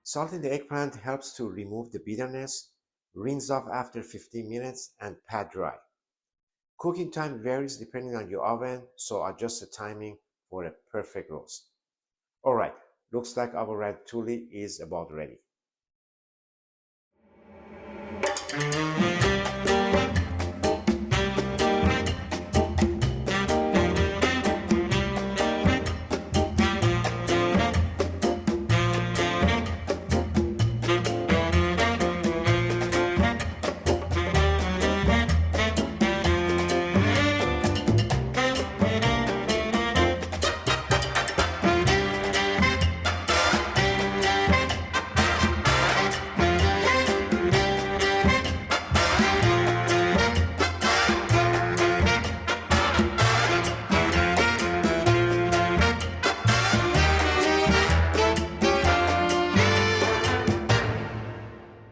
Salting the eggplant helps to remove the bitterness. Rinse off after 15 minutes and pat dry. Cooking time varies depending on your oven, so adjust the timing for a perfect roast. Alright, looks like our ratatouille is about ready.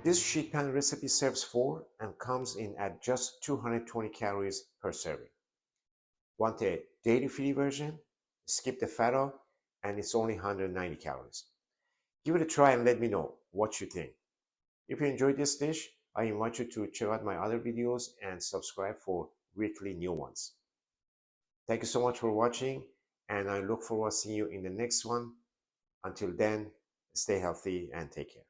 This sheet pan recipe serves 4 and comes in at just 220 calories per serving. Want a dairy-free version? Skip the feta and it's only 190 calories. Give it a try and let me know what you think. If you enjoyed this dish, I invite you to check out my other videos and subscribe for weekly new ones. Thank you so much for watching, and I look forward to seeing you in the next one. Until then, stay healthy and take care.